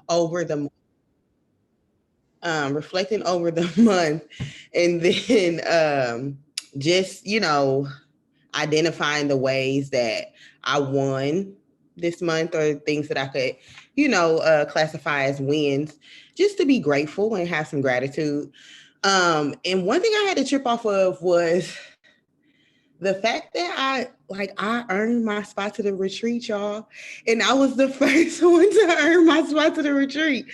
over the reflecting over the month, and then just identifying the ways that I won this month, or things that I could classify as wins, just to be grateful and have some gratitude. And one thing I had to trip off of was the fact that I earned my spot to the retreat, y'all. And I was the first one to earn my spot to the retreat.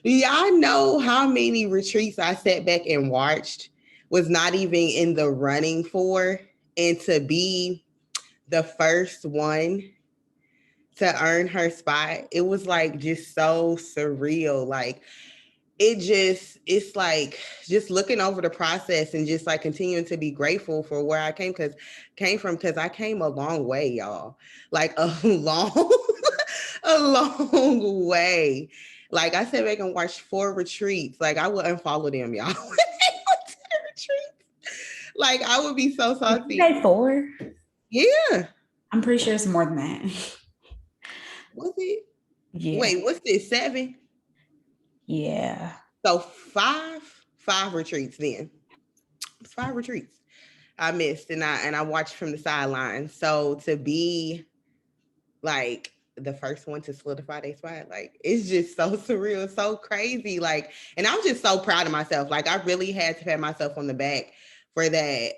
Y'all know how many retreats I sat back and watched, was not even in the running for, and to be the first one to earn her spot, it was like just so surreal. Like it's like just looking over the process and just like continuing to be grateful for where I came from, because I came a long way, y'all. Like a long a long way. Like I sat back and watched 4 retreats. Like I would unfollow them, y'all. When they went to the retreat. Like I would be so Did you salty. say 4? Yeah. I'm pretty sure it's more than that. Was it? Yeah. Wait, what's this? 7? Yeah. So five retreats then. It's 5 retreats I missed, and I watched from the sidelines. So to be like the first one to solidify their spot, like it's just so surreal, so crazy. Like, and I'm just so proud of myself. Like I really had to pat myself on the back for that.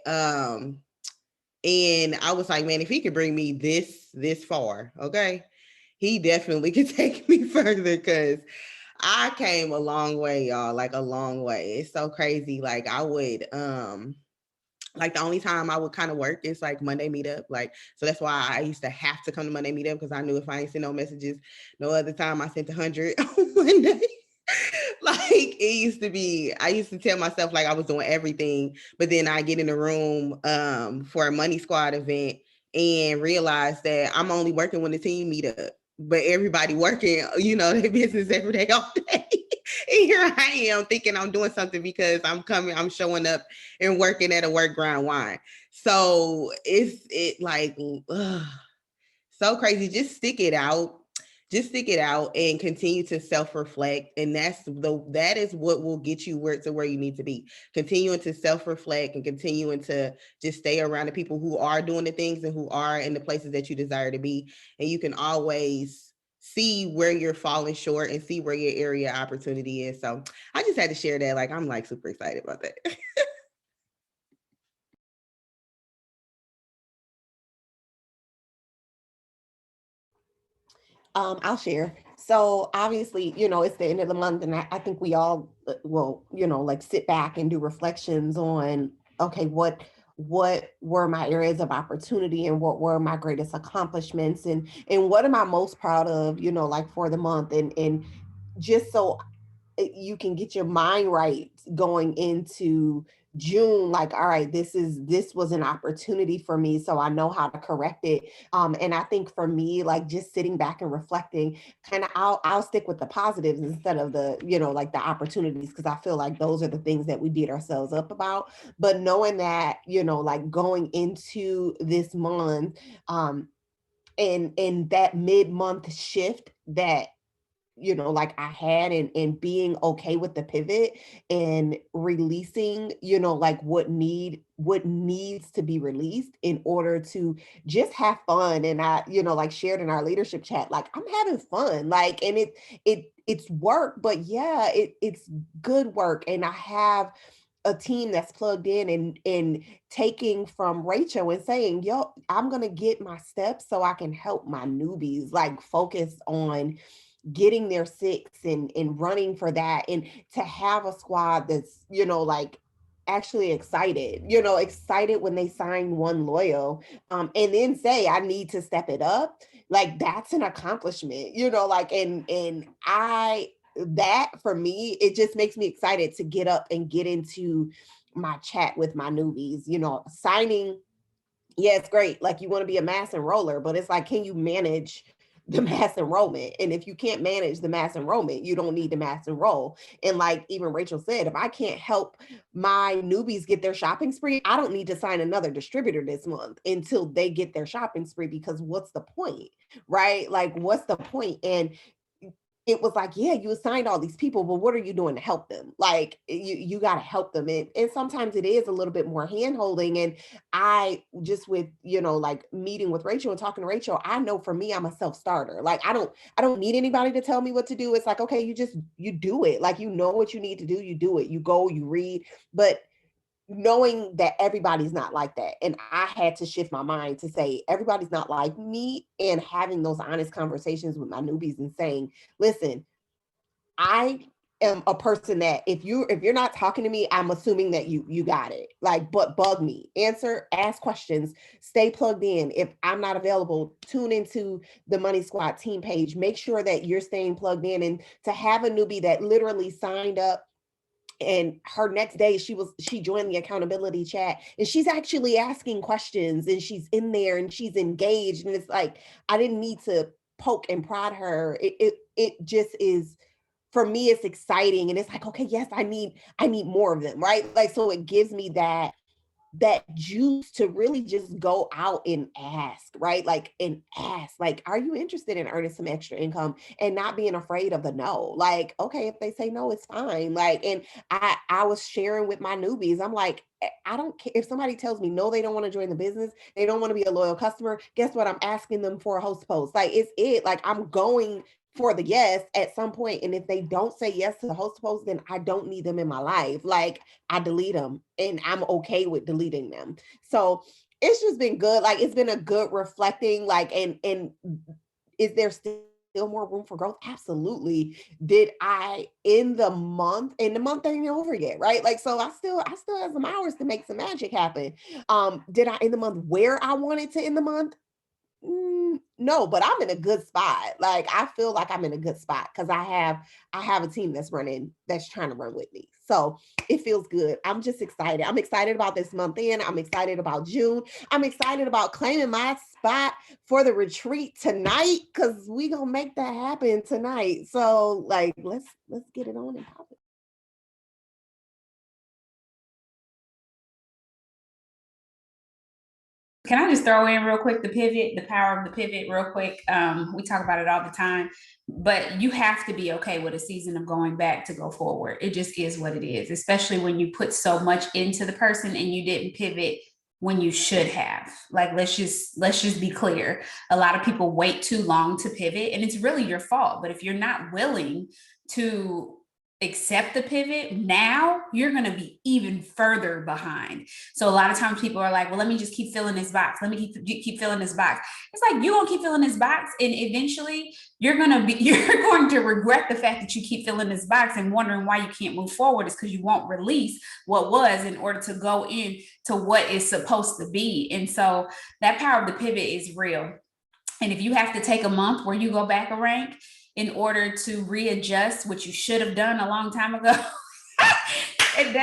And I was like, man, if he could bring me this far, okay, he definitely could take me further, because I came a long way, y'all. Like a long way. It's so crazy. Like I would like the only time I would kind of work is like Monday meetup. Like, so that's why I used to have to come to Monday meetup, because I knew if I ain't send no messages no other time, I sent 100 on Monday. Like it used to be, I used to tell myself like I was doing everything, but then I get in the room for a Money Squad event and realize that I'm only working when the team meet up, but everybody working, their business every day, all day. And here I am thinking I'm doing something because I'm showing up and working at a work grind wine. So it like so crazy. Just stick it out and continue to self-reflect, and that is what will get you where you need to be. Continuing to self-reflect and continuing to just stay around the people who are doing the things and who are in the places that you desire to be, and you can always see where you're falling short and see where your area of opportunity is. So I just had to share that. Like I'm like super excited about that. I'll share. So obviously, it's the end of the month, and I think we all will, like sit back and do reflections on, okay, what were my areas of opportunity, and what were my greatest accomplishments, and what am I most proud of, like for the month, and just so you can get your mind right going into June, like, all right, this was an opportunity for me, so I know how to correct it. And I think for me, like just sitting back and reflecting, kind of I'll stick with the positives instead of the, like the opportunities, because I feel like those are the things that we beat ourselves up about. But knowing that, like going into this month, and that mid-month shift that like I had, and being okay with the pivot and releasing, like what needs to be released in order to just have fun. And I, like shared in our leadership chat, like I'm having fun, like, and it's work, but yeah, it's good work. And I have a team that's plugged in, and taking from Rachel and saying, yo, I'm gonna get my steps so I can help my newbies like focus on getting their 6, and running for that, and to have a squad that's, like actually excited, excited when they sign one loyal, and then say I need to step it up. Like that's an accomplishment, like, and I, that for me, it just makes me excited to get up and get into my chat with my newbies, signing. Yeah, it's great. Like you want to be a mass enroller, but it's like, can you manage the mass enrollment? And if you can't manage the mass enrollment, you don't need to mass enroll. And like even Rachel said, if I can't help my newbies get their shopping spree, I don't need to sign another distributor this month until they get their shopping spree, because what's the point, right? Like, what's the point? And it was like, yeah, you assigned all these people, but what are you doing to help them? Like you got to help them. And sometimes it is a little bit more hand holding. And I just with, like meeting with Rachel and talking to Rachel, I know for me, I'm a self-starter. Like I don't need anybody to tell me what to do. It's like, okay, you do it. Like, what you need to do, you do it. You go, you read, but knowing that everybody's not like that. And I had to shift my mind to say, everybody's not like me, and having those honest conversations with my newbies and saying, listen, I am a person that if you're not talking to me, I'm assuming that you got it. Like, but bug me, ask questions, stay plugged in. If I'm not available, tune into the Money Squad team page. Make sure that you're staying plugged in. And to have a newbie that literally signed up, and her next day she joined the accountability chat, and she's actually asking questions, and she's in there and she's engaged, and it's like, I didn't need to poke and prod her. It just is, for me, it's exciting, and it's like, okay, yes, I need more of them, right? Like, so it gives me that juice to really just go out and ask, right? Like, are you interested in earning some extra income, and not being afraid of the no? Like, okay, if they say no, it's fine. Like, and I was sharing with my newbies, I'm like, I don't care if somebody tells me no, they don't want to join the business, they don't want to be a loyal customer. Guess what? I'm asking them for a host post. Like, like, I'm going for the yes at some point. And if they don't say yes to the host post, then I don't need them in my life. Like, I delete them, and I'm okay with deleting them. So it's just been good. Like, it's been a good reflecting, like, and is there still more room for growth? Absolutely. Did I in the month ain't over yet, right? Like, so I still have some hours to make some magic happen. Did I in the month where I wanted to in the month? No, but I'm in a good spot. Like, I feel like I'm in a good spot because I have a team that's trying to run with me. So it feels good. I'm just excited. I'm excited about this month in. I'm excited about June. I'm excited about claiming my spot for the retreat tonight, because we gonna make that happen tonight. So, like, let's get it on and pop it. Can I just throw in real quick the power of the pivot real quick? We talk about it all the time, but you have to be okay with a season of going back to go forward. It just is what it is, especially when you put so much into the person and you didn't pivot when you should have. Like, let's just be clear. A lot of people wait too long to pivot, and it's really your fault. But if you're not willing to accept the pivot now, you're going to be even further behind. So a lot of times people are like, well, let me just keep filling this box. Let me keep filling this box. It's like, you're going to keep filling this box, and eventually you're going to regret the fact that you keep filling this box and wondering why you can't move forward. Is because you won't release what was in order to go in to what is supposed to be. And so that power of the pivot is real. And if you have to take a month where you go back a rank in order to readjust what you should have done a long time ago, and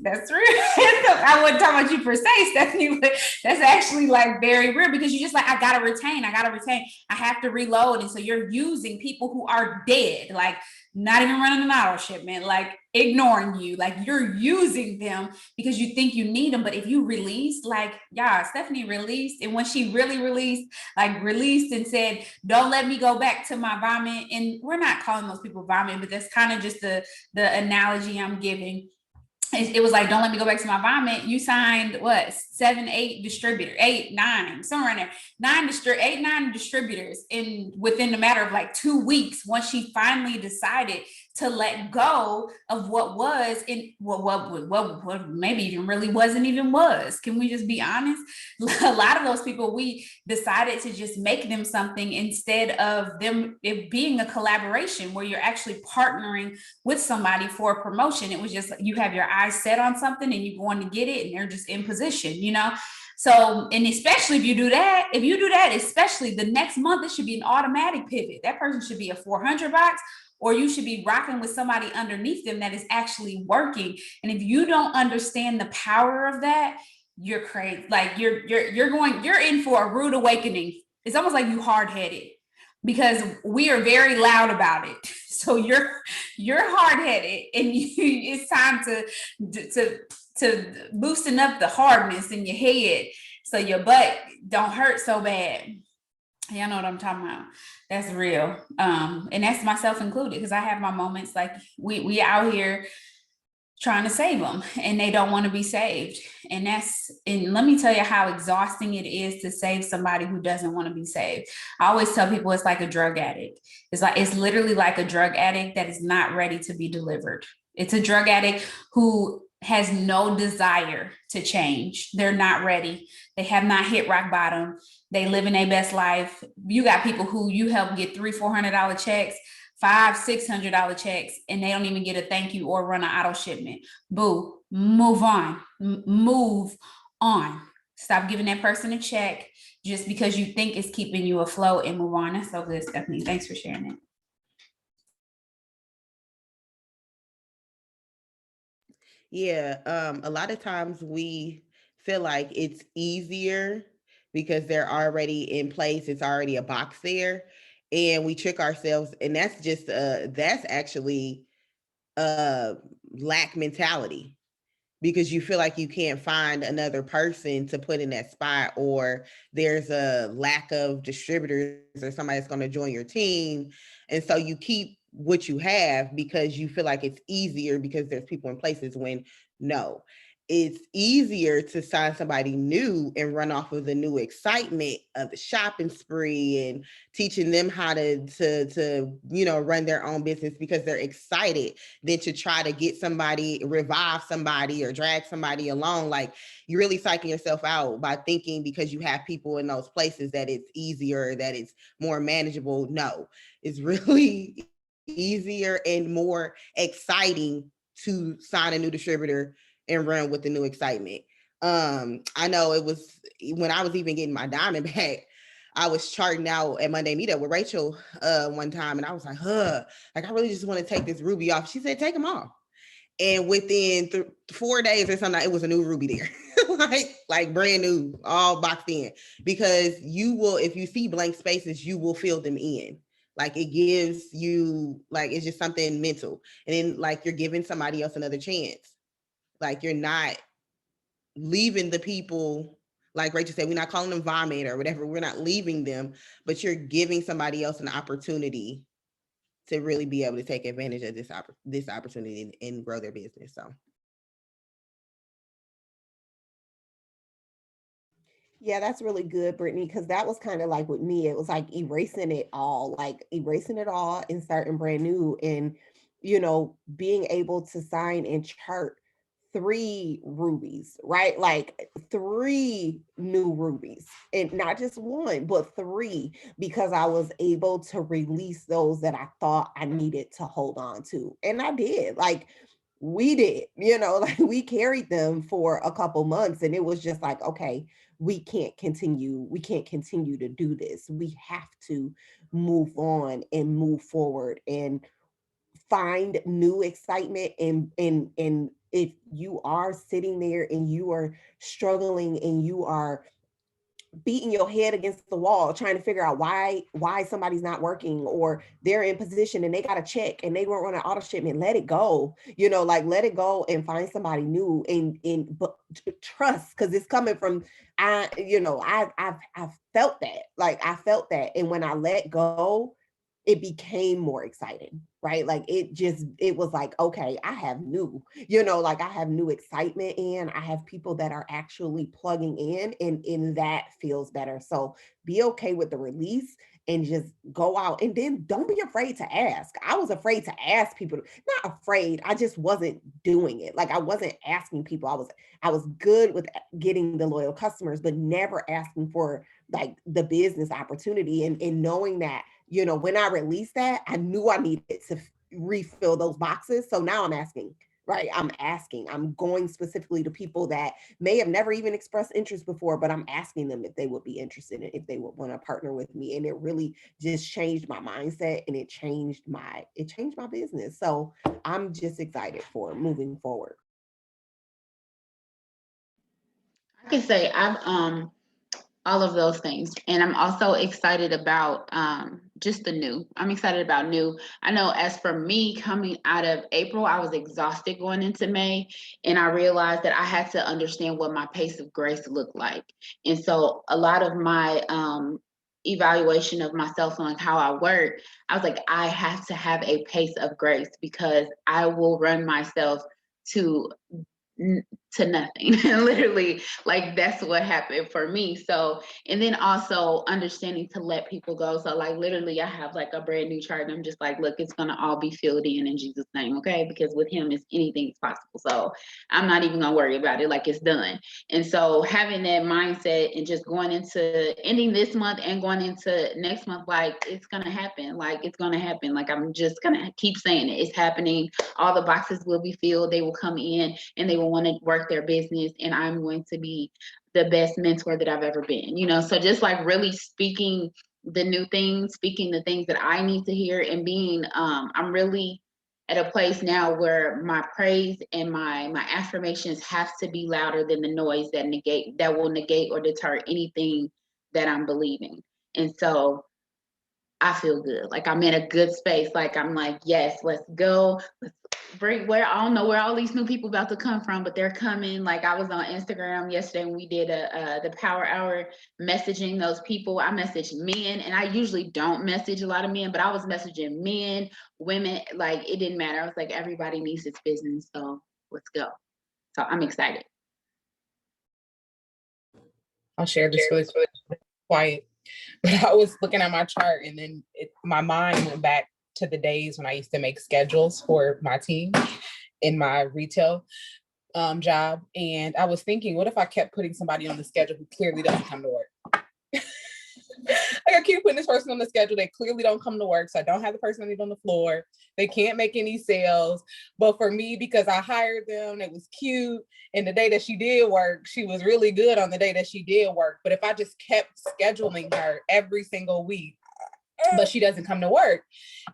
that's real. I wouldn't talk about you per se, Stephanie, but that's actually like very real, because you just like, I gotta retain, I have to reload. And so you're using people who are dead, like not even running an auto shipment, like ignoring you, like you're using them because you think you need them. But if you release, like, yeah, Stephanie released, and when she really released and said, don't let me go back to my vomit. And we're not calling those people vomit, but that's kind of just the analogy I'm giving. It was like, don't let me go back to my vomit. You signed what, 7, 8 distributors, 8, 9, somewhere in there, 8, 9 distributors within a matter of like 2 weeks, once she finally decided to let go of what was in what maybe even really wasn't even was. Can we just be honest? A lot of those people, we decided to just make them something instead of them it being a collaboration where you're actually partnering with somebody for a promotion. It was just, you have your eyes set on something and you're going to get it, and they're just in position, So, and especially if you do that, especially the next month, it should be an automatic pivot. That person should be a 400 box, or you should be rocking with somebody underneath them that is actually working. And if you don't understand the power of that, you're crazy. Like you're in for a rude awakening. It's almost like you hard-headed, because we are very loud about it. So you're hard-headed, and it's time to boosting up the hardness in your head so your butt don't hurt so bad. Y'all know what I'm talking about. That's real. And that's myself included, because I have my moments like we out here trying to save them and they don't want to be saved. And let me tell you how exhausting it is to save somebody who doesn't want to be saved. I always tell people it's like a drug addict. It's literally like a drug addict that is not ready to be delivered. It's a drug addict who has no desire to change. They're not ready. They have not hit rock bottom. They live in their best life. You got people who you help get $300-$400 checks, $500-$600 checks, and they don't even get a thank you or run an auto shipment. Boo, move on. Move on. Stop giving that person a check just because you think it's keeping you afloat, and move on. That's so good, Stephanie. Thanks for sharing it. Yeah, a lot of times we feel like it's easier because they're already in place, it's already a box there, and we trick ourselves, and that's actually a lack mentality, because you feel like you can't find another person to put in that spot, or there's a lack of distributors or somebody that's going to join your team. And so you keep what you have because you feel like it's easier because there's people in places, when no, it's easier to sign somebody new and run off of the new excitement of the shopping spree and teaching them how to run their own business because they're excited, than to try to get somebody, revive somebody, or drag somebody along. Like, you're really psyching yourself out by thinking because you have people in those places that it's easier, that it's more manageable. No, it's really easier and more exciting to sign a new distributor and run with the new excitement. I know it was when I was even getting my diamond back, I was charting out at Monday Meetup with Rachel one time, and I was like, like, I really just want to take this ruby off. She said, take them off. And within 4 days or something, it was a new ruby there, like brand new, all boxed in. Because you will, if you see blank spaces, you will fill them in. Like, it gives you, like, it's just something mental. And then, like, you're giving somebody else another chance. Like, you're not leaving the people, like Rachel said, we're not calling them vomit or whatever. We're not leaving them, but you're giving somebody else an opportunity to really be able to take advantage of this opportunity and grow their business. So. Yeah, that's really good, Brittany, because that was kind of like with me. It was like erasing it all and starting brand new, and being able to sign and chart 3 rubies, right? Like 3 new rubies, and not just one, but 3, because I was able to release those that I thought I needed to hold on to. And I did. Like, we did, like, we carried them for a couple months, and it was just like, okay, we can't continue to do this. We have to move on and move forward and find new excitement. And if you are sitting there and you are struggling and you are beating your head against the wall trying to figure out why somebody's not working, or they're in position and they got a check and they weren't running auto shipment, let it go. Like, let it go and find somebody new, but trust, because it's coming from, I've felt that. Like, I felt that, and when I let go, it became more exciting, right? Like, it was like, okay, I have new, like, I have new excitement, and I have people that are actually plugging in, and that feels better. So be okay with the release and just go out, and then don't be afraid to ask. I was afraid to ask people, not afraid, I just wasn't doing it. Like, I wasn't asking people. I was good with getting the loyal customers, but never asking for, like, the business opportunity, and knowing that, when I released that, I knew I needed to refill those boxes. So now I'm asking, right? I'm going specifically to people that may have never even expressed interest before, but I'm asking them if they would be interested, if they would want to partner with me. And it really just changed my mindset, and it changed my business. So I'm just excited for moving forward. I can say I've all of those things, and I'm also excited about just the new. I'm excited about new. I know, as for me, coming out of April, I was exhausted going into May, and I realized that I had to understand what my pace of grace looked like. And so a lot of my evaluation of myself and like how I work, I was like, I have to have a pace of grace because I will run myself to nothing. Literally, like that's what happened for me. So, and then also understanding to let people go. So like literally I have like a brand new chart and I'm just like, look, it's gonna all be filled in Jesus' name, okay? Because with him is anything is possible. So I'm not even gonna worry about it, like it's done. And so having that mindset and just going into ending this month and going into next month, like it's gonna happen. Like it's gonna happen. Like I'm just gonna keep saying it. It's happening. All the boxes will be filled. They will come in and they will want to work their business, and I'm going to be the best mentor that I've ever been, you know? So just like really speaking the new things, speaking the things that I need to hear, and being, I'm really at a place now where my praise and my affirmations have to be louder than the noise that will negate or deter anything that I'm believing. And so I feel good. Like I'm in a good space. Like I'm like, yes, let's go. Let's bring where I don't know where all these new people about to come from, but they're coming. Like I was on Instagram yesterday when we did the Power Hour, messaging those people. I messaged men, and I usually don't message a lot of men, but I was messaging men, women. Like it didn't matter. I was like, everybody needs this business, so let's go. So I'm excited. I'll share this really quiet. But I was looking at my chart, and then my mind went back to the days when I used to make schedules for my team in my retail job. And I was thinking, what if I kept putting somebody on the schedule who clearly doesn't come to work? Like I keep putting this person on the schedule. They clearly don't come to work. So I don't have the person I need on the floor. They can't make any sales. But for me, because I hired them, it was cute. And the day that she did work, she was really good on the day that she did work. But if I just kept scheduling her every single week, but she doesn't come to work.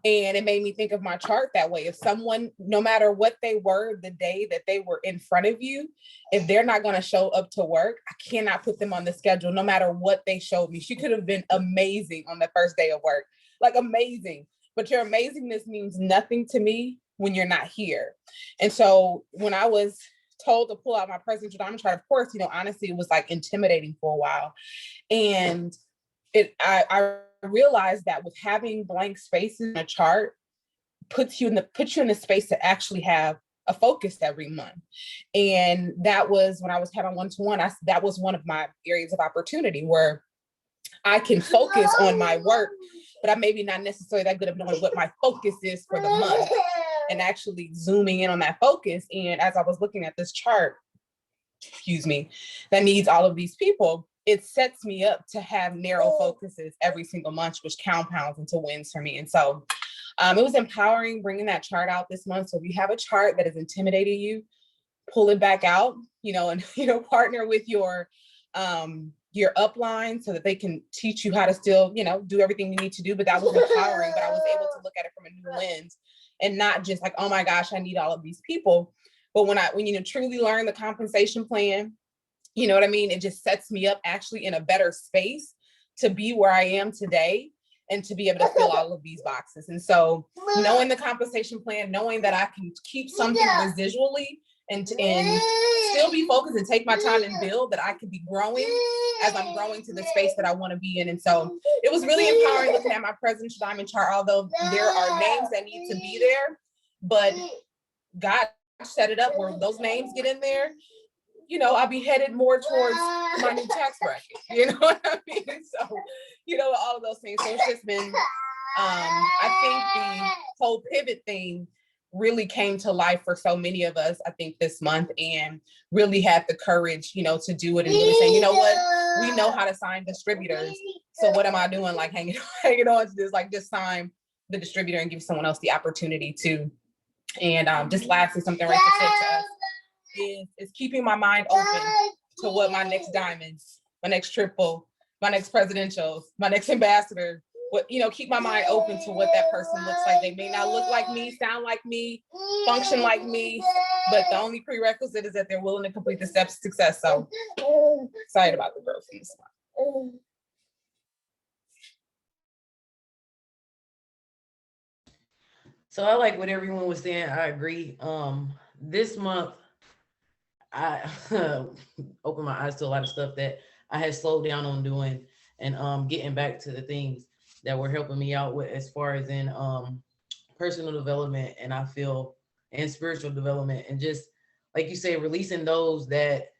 And it made me think of my chart that way. If someone, no matter what they were the day that they were in front of you, if they're not going to show up to work, I cannot put them on the schedule no matter what they showed me. She could have been amazing on the first day of work, like amazing. But your amazingness means nothing to me when you're not here. And so when I was told to pull out my presidential diamond chart, of course, honestly, it was like intimidating for a while. And I realized that with having blank spaces in a chart puts you in the space to actually have a focus every month. And that was when I was having one-to-one, that was one of my areas of opportunity where I can focus on my work, but I'm maybe not necessarily that good at knowing what my focus is for the month and actually zooming in on that focus. And as I was looking at this chart, that needs all of these people, it sets me up to have narrow focuses every single month, which compounds into wins for me. And so it was empowering bringing that chart out this month. So if you have a chart that has intimidated you, pull it back out, and partner with your upline so that they can teach you how to still, do everything you need to do. But that was empowering, but I was able to look at it from a new lens and not just like, oh my gosh, I need all of these people. But when you truly learn the compensation plan, you know what I mean? It just sets me up actually in a better space to be where I am today and to be able to fill all of these boxes. And so knowing the compensation plan, knowing that I can keep something residually and still be focused and take my time and build, that I could be growing as I'm growing to the space that I want to be in. And so it was really empowering looking at my presidential diamond chart, although there are names that need to be there, but God set it up where those names get in there. I'll be headed more towards my new tax bracket. You know what I mean? So, all of those things. So it's just been, I think the whole pivot thing really came to life for so many of us, I think, this month, and really had the courage, to do it and really say, you know what, we know how to sign distributors. So what am I doing? Like hanging on to this, like just sign the distributor and give someone else the opportunity to. And just lastly, something Rachel said to us is keeping my mind open to what my next diamonds, my next triple, my next presidential, my next ambassador, keep my mind open to what that person looks like. They may not look like me, sound like me, function like me, but the only prerequisite is that they're willing to complete the steps to success. So excited about the growth in this one. So I like what everyone was saying. I agree. This month, I opened my eyes to a lot of stuff that I had slowed down on doing. and getting back to the things that were helping me out with as far as in personal development, and I feel and spiritual development, and just like you say, releasing those that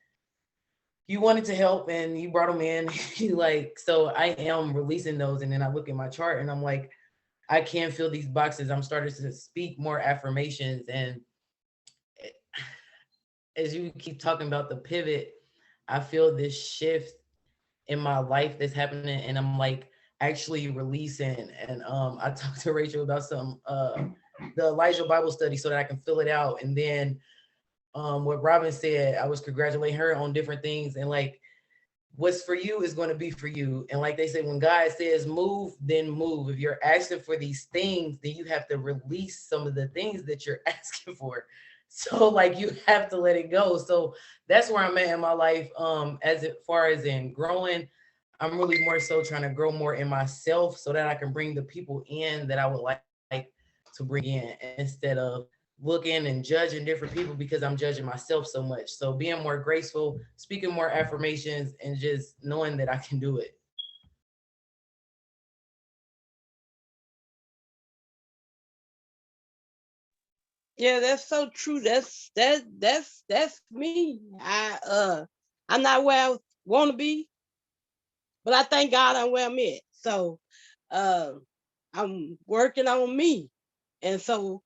you wanted to help and you brought them in. You like, so I am releasing those, and then I look at my chart and I'm like, I can fill these boxes. I'm starting to speak more affirmations, and as you keep talking about the pivot, I feel this shift in my life that's happening, and I'm like actually releasing. And I talked to Rachel about some the Elijah Bible study so that I can fill it out. And then what Robin said, I was congratulating her on different things, and like what's for you is going to be for you. And like they say, when God says move, then move. If you're asking for these things, then you have to release some of the things that you're asking for. So like you have to let it go. So that's where I'm at in my life. As far as in growing, I'm really more so trying to grow more in myself so that I can bring the people in that I would like to bring in, instead of looking and judging different people because I'm judging myself so much. So being more graceful, speaking more affirmations, and just knowing that I can do it. Yeah, that's so true. That's me. I'm not where I want to be, but I thank God I'm where I'm at. So I'm working on me. And so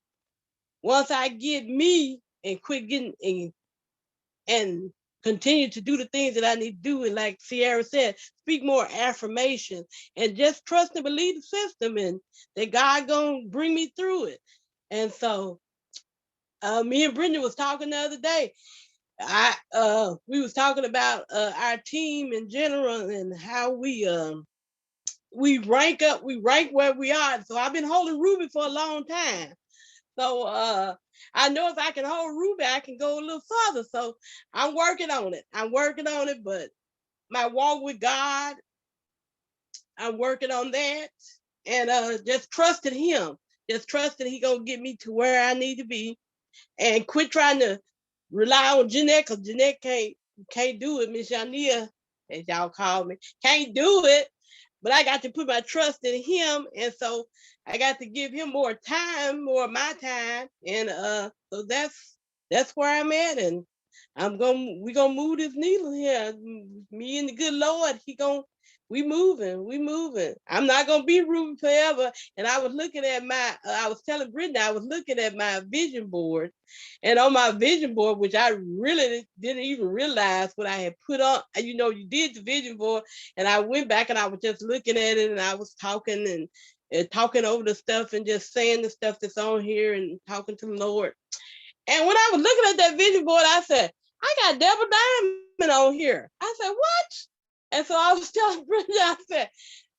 once I get me and quit getting and continue to do the things that I need to do, and like Sierra said, speak more affirmation and just trust and believe the system, and that God gonna bring me through it. And so me and Brenda was talking the other day. We was talking about our team in general and how we rank where we are. So I've been holding Ruby for a long time. So I know if I can hold Ruby, I can go a little further. So I'm working on it. But my walk with God, I'm working on that, and just trusting Him. Just trusting He gonna get me to where I need to be, and quit trying to rely on Jeanette, because Jeanette can't do it. Miss Yania, as y'all call me, can't do it. But I got to put my trust in Him, and so I got to give Him more of my time, and so that's where I'm at, and we gonna move this needle here. Me and the good Lord, we moving. I'm not gonna be Ruby forever. And I was looking at I was telling Brittany, I was looking at my vision board, and on my vision board, which I really didn't even realize what I had put on. You did the vision board, and I went back and I was just looking at it, and I was talking and talking over the stuff and just saying the stuff that's on here and talking to the Lord. And when I was looking at that vision board, I said, I got Deborah Diamond on here. I said, what? And so I was telling Brenda, I said,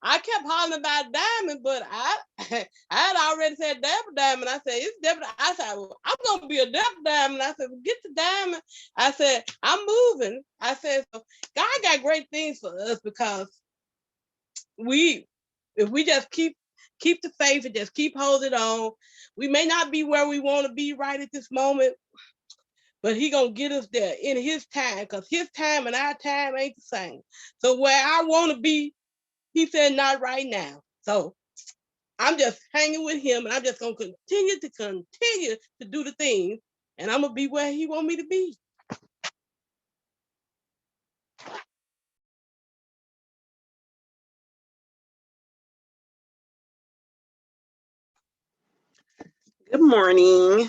I kept hollering about Diamond, but I had already said Deborah Diamond. I said, it's Deborah. I said, well, I'm going to be a Deborah Diamond. I said, well, get the Diamond. I said, I'm moving. I said, so God got great things for us, because if we just keep the faith and just keep holding on, we may not be where we want to be right at this moment, but He gonna get us there in His time, because His time and our time ain't the same. So where I want to be, He said not right now. So I'm just hanging with Him, and I'm just gonna continue to do the things, and I'm gonna be where He want me to be. Good morning.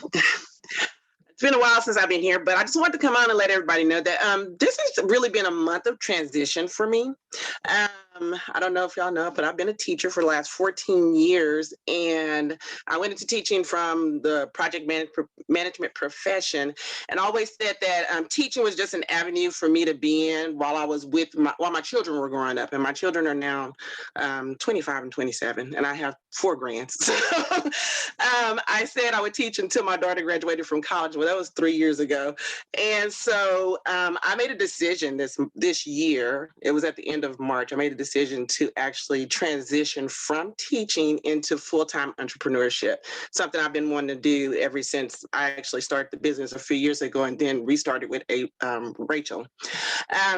It's been a while since I've been here, but I just wanted to come on and let everybody know that this has really been a month of transition for me. I don't know if y'all know, but I've been a teacher for the last 14 years, and I went into teaching from the project management profession, and always said that teaching was just an avenue for me to be in while my children were growing up, and my children are now 25 and 27, and I have 4 grands. So, I said I would teach until my daughter graduated from college. Well, that was 3 years ago, and so I made a decision this year. It was at the end of March. I made a decision to actually transition from teaching into full-time entrepreneurship, something I've been wanting to do ever since I actually started the business a few years ago and then restarted with Rachel.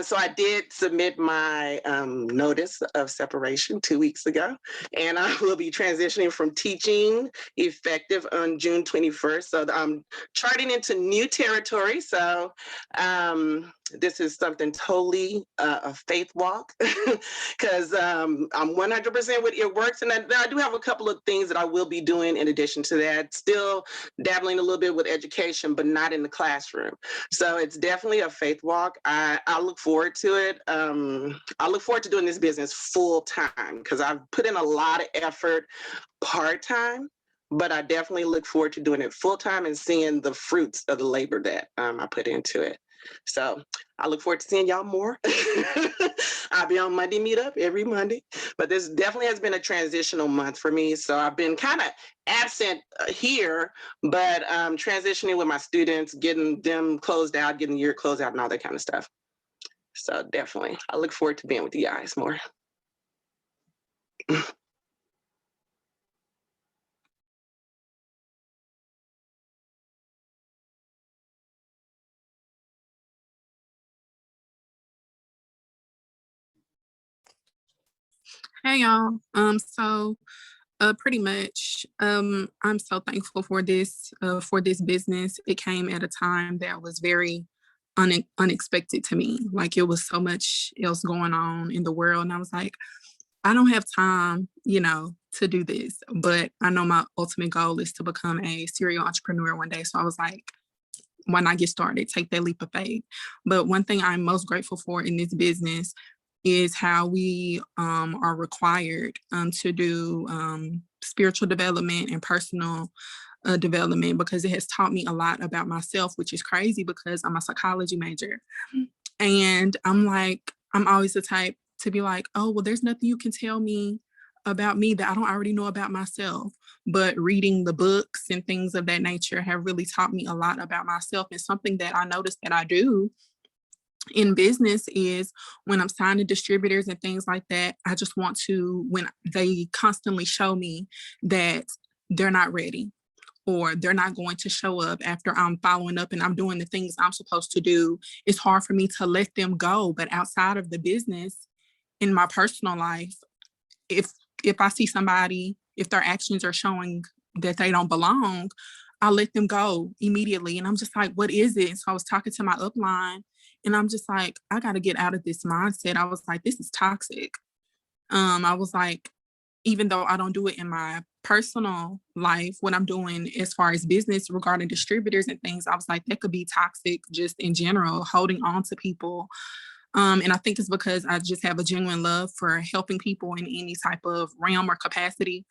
So I did submit my notice of separation 2 weeks ago, and I will be transitioning from teaching effective on June 21st. So I'm charting into new territory. So this is something totally a faith walk because I'm 100% with It Works. And I do have a couple of things that I will be doing in addition to that, still dabbling a little bit with education, but not in the classroom. So it's definitely a faith walk. I look forward to it. I look forward to doing this business full time because I've put in a lot of effort part-time, but I definitely look forward to doing it full time and seeing the fruits of the labor that I put into it. So I look forward to seeing y'all more. I'll be on Monday Meetup every Monday, but this definitely has been a transitional month for me. So I've been kind of absent here, but transitioning with my students, getting them closed out, getting the year closed out and all that kind of stuff. So definitely, I look forward to being with you guys more. Hey y'all. Pretty much, I'm so thankful for this business. It came at a time that was very unexpected to me. Like, it was so much else going on in the world, and I was like, I don't have time, to do this. But I know my ultimate goal is to become a serial entrepreneur one day. So I was like, why not get started? Take that leap of faith. But one thing I'm most grateful for in this business is how we are required to do spiritual development and personal development, because it has taught me a lot about myself, which is crazy because I'm a psychology major. And I'm always the type to be like, oh, well, there's nothing you can tell me about me that I don't already know about myself. But reading the books and things of that nature have really taught me a lot about myself. And something that I noticed that I do in business is when I'm signing distributors and things like that, I just want to, when they constantly show me that they're not ready or they're not going to show up after I'm following up and I'm doing the things I'm supposed to do, it's hard for me to let them go. But outside of the business, in my personal life, if I see somebody, if their actions are showing that they don't belong, I'll let them go immediately. And I'm just like, what is it? So I was talking to my upline, and I'm just like, I got to get out of this mindset. I was like, this is toxic. I was like, even though I don't do it in my personal life, what I'm doing as far as business regarding distributors and things, I was like, that could be toxic just in general, holding on to people. And I think it's because I just have a genuine love for helping people in any type of realm or capacity.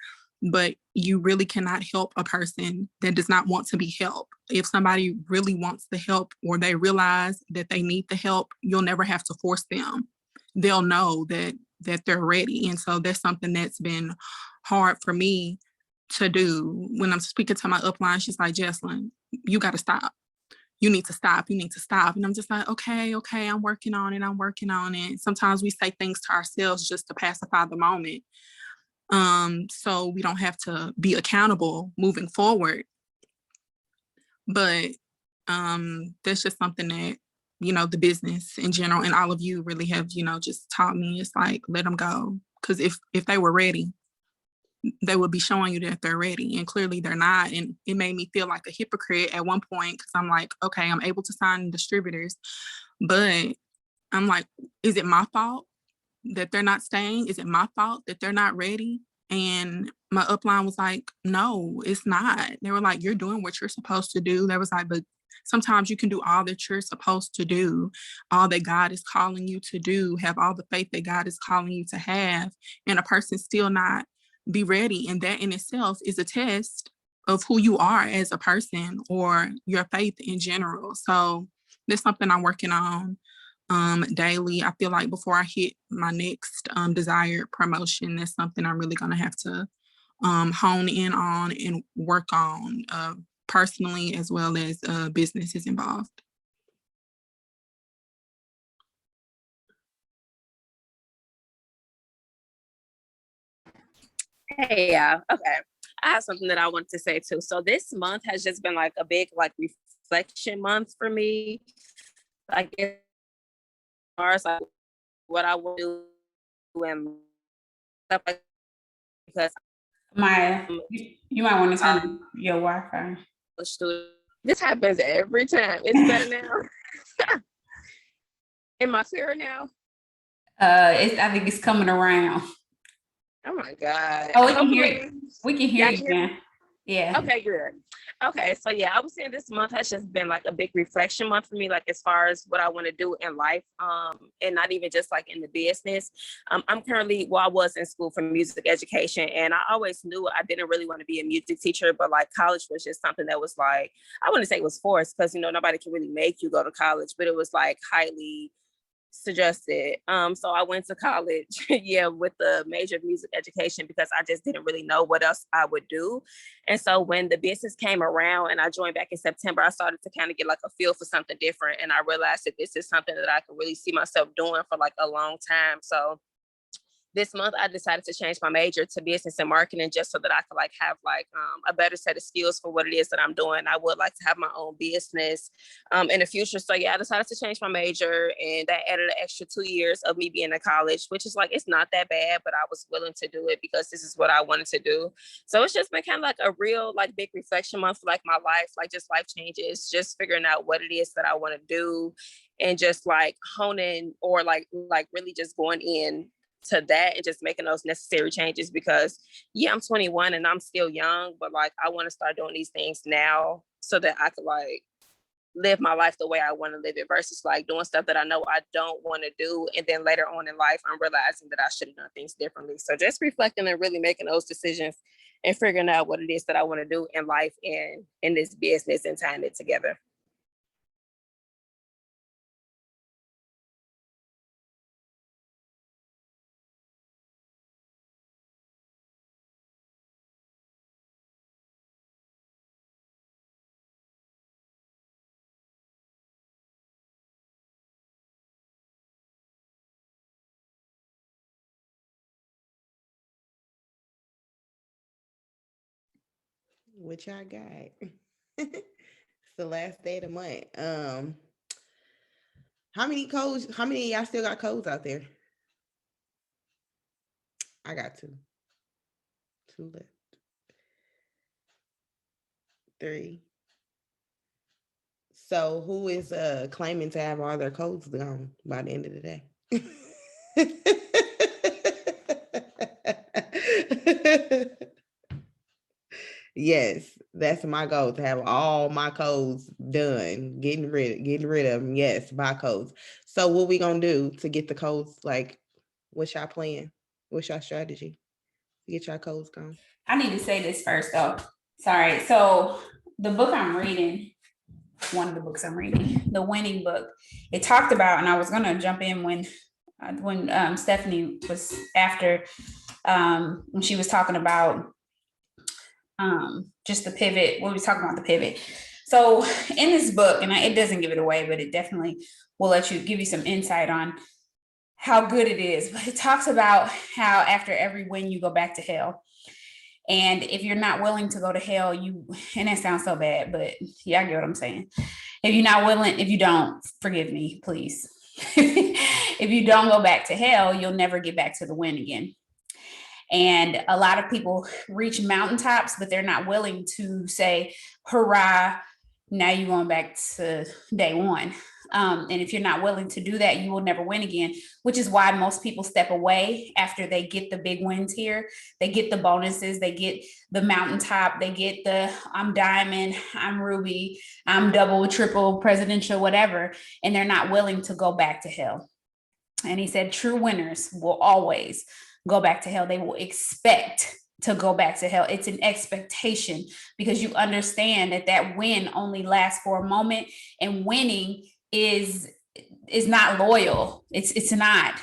But you really cannot help a person that does not want to be helped. If somebody really wants the help or they realize that they need the help, you'll never have to force them. They'll know that they're ready. And so that's something that's been hard for me to do. When I'm speaking to my upline, she's like, Jesslyn, you got to stop. You need to stop. You need to stop. And I'm just like, okay, I'm working on it. Sometimes we say things to ourselves just to pacify the moment. So we don't have to be accountable moving forward. But that's just something that, the business in general and all of you really have, just taught me. It's like, let them go. Because if they were ready, they would be showing you that they're ready, and clearly they're not. And it made me feel like a hypocrite at one point, because I'm like, okay, I'm able to sign distributors, but I'm like, is it my fault that they're not staying? Is it my fault that they're not ready? And my upline was like, no, it's not. They were like, you're doing what you're supposed to do. They was like, but sometimes you can do all that you're supposed to do, all that God is calling you to do, have all the faith that God is calling you to have, and a person still not be ready. And that in itself is a test of who you are as a person or your faith in general. So that's something I'm working on daily. I feel like before I hit my next desired promotion, that's something I'm really going to have to hone in on and work on personally, as well as businesses involved. Hey, yeah. Okay. I have something that I want to say too. So this month has just been like a big like reflection month for me. Like as far as like what I want to do and stuff like because You might want to turn your Wi-Fi. this happens every time. It's better now. Am I clear now? I think it's coming around. Oh my God. Oh, we can hear you. We can hear Y'all you hear me? now. Yeah. Okay, good. Okay, so yeah, I was saying this month has just been like a big reflection month for me, like as far as what I want to do in life, and not even just like in the business. I'm currently, well, I was in school for music education, and I always knew I didn't really want to be a music teacher, but like college was just something that was like, I wouldn't say it was forced because, you know, nobody can really make you go to college, but it was like highly suggested. So I went to college, yeah, with the major of music education because I just didn't really know what else I would do. And so when the business came around and I joined back in September, I started to kind of get like a feel for something different. And I realized that this is something that I could really see myself doing for like a long time. So this month I decided to change my major to business and marketing just so that I could like have like a better set of skills for what it is that I'm doing. I would like to have my own business in the future. So yeah, I decided to change my major, and that added an extra 2 years of me being in college, which is like, it's not that bad, but I was willing to do it because this is what I wanted to do. So it's just been kind of like a real like big reflection month for like my life, like just life changes, just figuring out what it is that I want to do and just like honing or like really just going in to that and just making those necessary changes because yeah, I'm 21 and I'm still young, but like I want to start doing these things now so that I could like live my life the way I want to live it versus like doing stuff that I know I don't want to do. And then later on in life, I'm realizing that I should have done things differently. So just reflecting and really making those decisions and figuring out what it is that I want to do in life and in this business and tying it together. What y'all got? It's the last day of the month. How many codes? How many of y'all still got codes out there? I got two. Two left. Three. So who is claiming to have all their codes gone by the end of the day? Yes, that's my goal, to have all my codes done, getting rid of them. Yes, buy codes. So what we gonna do to get the codes? Like, what's y'all plan? What's y'all strategy to get y'all codes gone? I need to say this first though. Sorry. So the book I'm reading, one of the books I'm reading, The Winning Book, it talked about, and I was gonna jump in when Stephanie was after, when she was talking about just the pivot. We were talking about the pivot. So in this book, and it doesn't give it away, but it definitely will give you some insight on how good it is. But it talks about how after every win, you go back to hell. And if you're not willing to go to hell, and that sounds so bad, but yeah, I get what I'm saying. If you're not willing, if you don't, forgive me, please. If you don't go back to hell, you'll never get back to the win again. And a lot of people reach mountaintops, but they're not willing to say, hurrah, now you're going back to day one. And if you're not willing to do that, you will never win again, which is why most people step away after they get the big wins here. They get the bonuses, they get the mountaintop, they get the I'm diamond, I'm ruby, I'm double, triple, presidential, whatever. And they're not willing to go back to hell. And he said, true winners will always go back to hell. They will expect to go back to hell. It's an expectation because you understand that win only lasts for a moment, and winning is not loyal. It's not.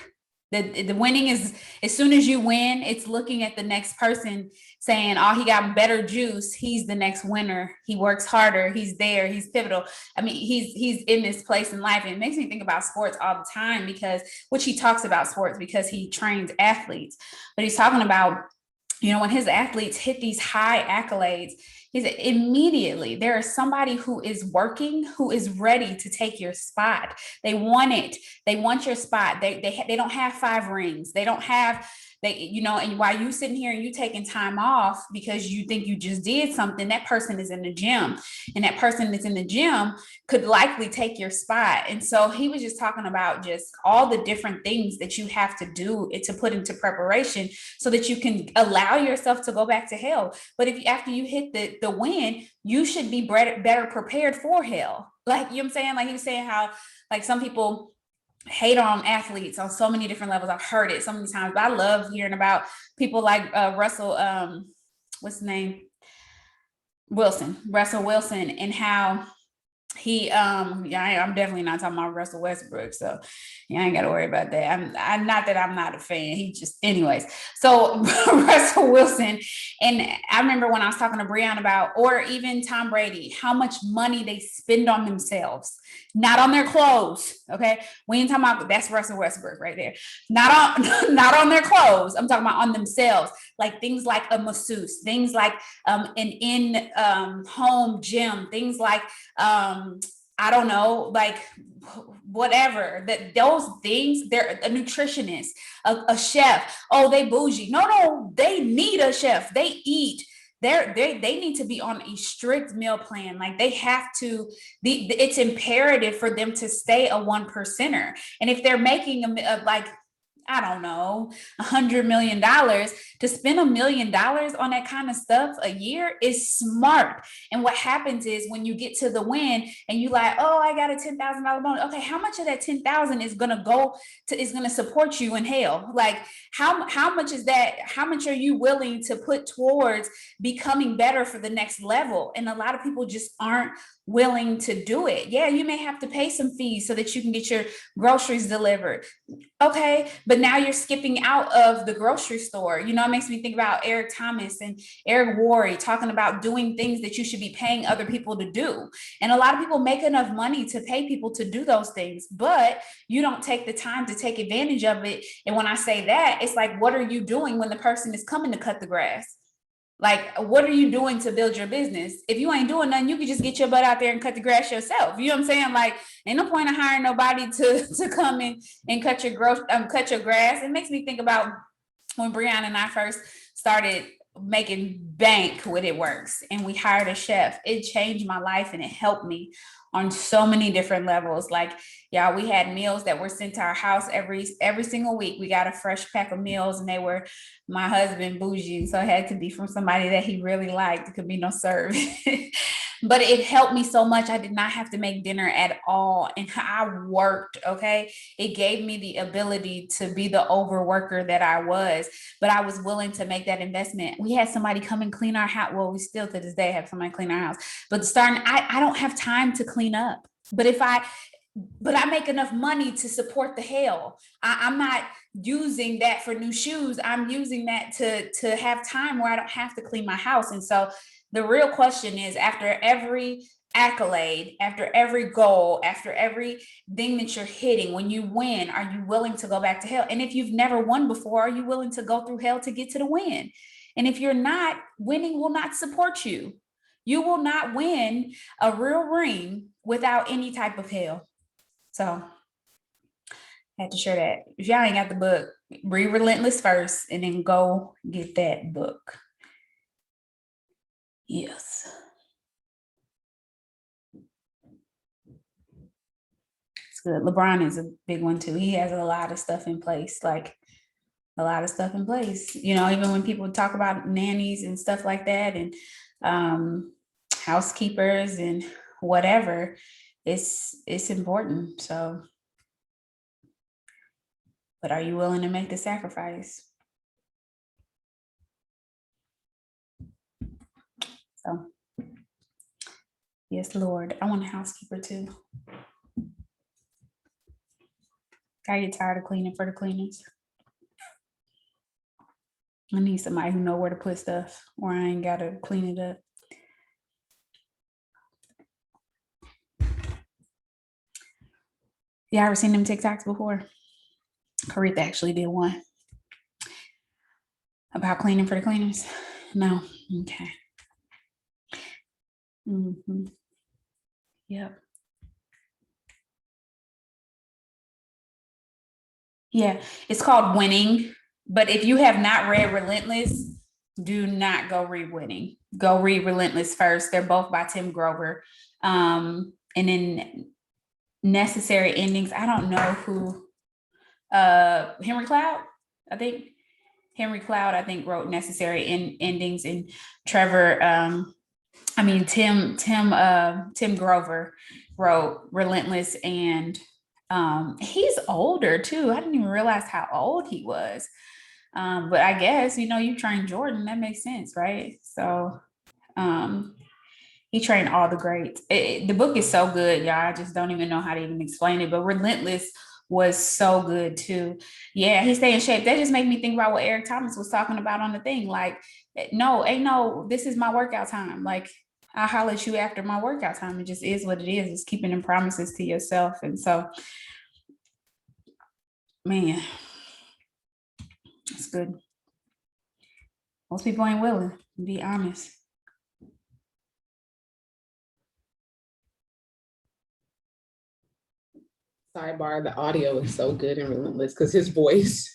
The winning is, as soon as you win, it's looking at the next person saying, oh, he got better juice, he's the next winner, he works harder, he's there, he's pivotal. I mean, he's in this place in life. And it makes me think about sports all the time, because which he talks about sports because he trains athletes, but he's talking about you know, when his athletes hit these high accolades, he said immediately there is somebody who is working, who is ready to take your spot. They want it. They want your spot. They don't have 5 rings. They don't have, you know, and while you sitting here and you taking time off because you think you just did something, that person is in the gym, and that person that's in the gym could likely take your spot. And so he was just talking about just all the different things that you have to do to put into preparation so that you can allow yourself to go back to hell. But if after you hit the win, you should be better prepared for hell. Like, you know what I'm saying? Like he was saying how like some people hate on athletes on so many different levels. I've heard it so many times, but I love hearing about people like Russell, what's his name? Russell Wilson, and how he yeah, I'm definitely not talking about Russell Westbrook, so yeah, I ain't got to worry about that. I'm not that I'm not a fan. He just, anyways. So Russell Wilson, and I remember when I was talking to Brianna about, or even Tom Brady, how much money they spend on themselves, not on their clothes. Okay, we ain't talking about, that's Russell Westbrook right there. Not on their clothes. I'm talking about on themselves, like things like a masseuse, things like an in home gym, things like I don't know, like whatever, that those things, they're a nutritionist, a chef. Oh, they bougie. No, they need a chef. They eat. They need to be on a strict meal plan. Like they have to, it's imperative for them to stay a 1%er. And if they're making like, I don't know, $100 million, to spend $1 million on that kind of stuff a year is smart. And what happens is when you get to the win and you like, oh, I got a $10,000 bonus. Okay, how much of that 10,000 is going to support you in hell? Like how much is that? How much are you willing to put towards becoming better for the next level? And a lot of people just aren't willing to do it. Yeah, you may have to pay some fees so that you can get your groceries delivered. Okay, but now you're skipping out of the grocery store. You know, it makes me think about Eric Thomas and Eric Worre talking about doing things that you should be paying other people to do. And a lot of people make enough money to pay people to do those things, but you don't take the time to take advantage of it. And when I say that, it's like, what are you doing when the person is coming to cut the grass? Like, what are you doing to build your business? If you ain't doing nothing, you can just get your butt out there and cut the grass yourself. You know what I'm saying? Like, ain't no point in hiring nobody to come in and cut your grass. It makes me think about when Brianna and I first started making bank with It Works, and we hired a chef. It changed my life and it helped me on so many different levels. Like, y'all, we had meals that were sent to our house every single week. We got a fresh pack of meals, and they were my husband bougie, so it had to be from somebody that he really liked. It could be no serve. But it helped me so much. I did not have to make dinner at all, and I worked. Okay, it gave me the ability to be the overworker that I was, but I was willing to make that investment. We had somebody come and clean our house. Well, we still to this day have somebody clean our house, but I don't have time to clean up. But I make enough money to support the hell. I'm not using that for new shoes. I'm using that to have time where I don't have to clean my house. And so the real question is, after every accolade, after every goal, after every thing that you're hitting, when you win, are you willing to go back to hell? And if you've never won before, are you willing to go through hell to get to the win? And if you're not, winning will not support you. You will not win a real ring without any type of hell. So I had to share that. If y'all ain't got the book, read Relentless first and then go get that book. Yes. It's good. LeBron is a big one too. He has a lot of stuff in place, like a lot of stuff in place. You know, even when people talk about nannies and stuff like that, and housekeepers and whatever, it's important. So, but are you willing to make the sacrifice? So, yes, Lord, I want a housekeeper too. I get tired of cleaning for the cleaners. I need somebody who know where to put stuff, or I ain't gotta clean it up. Y'all ever seen them TikToks before? Karitha actually did one. About cleaning for the cleaners? No. Okay. Mm-hmm. Yep. Yeah, it's called Winning. But if you have not read Relentless, do not go read Winning. Go read Relentless first. They're both by Tim Grover. And then Necessary Endings. I don't know who. Henry Cloud, I think. Henry Cloud, I think, wrote Necessary Endings, and Tim Grover wrote Relentless, and he's older too. I didn't even realize how old he was. But I guess, you trained Jordan, that makes sense, right? So he trained all the greats. The book is so good, y'all. I just don't even know how to even explain it. But Relentless was so good too. Yeah, he stayed in shape. That just made me think about what Eric Thomas was talking about on the thing. Like, no, this is my workout time. Like, I'll holler at you after my workout time. It just is what it is. It's keeping them promises to yourself. And so, man, it's good. Most people ain't willing, to be honest. Sidebar, the audio is so good and Relentless because his voice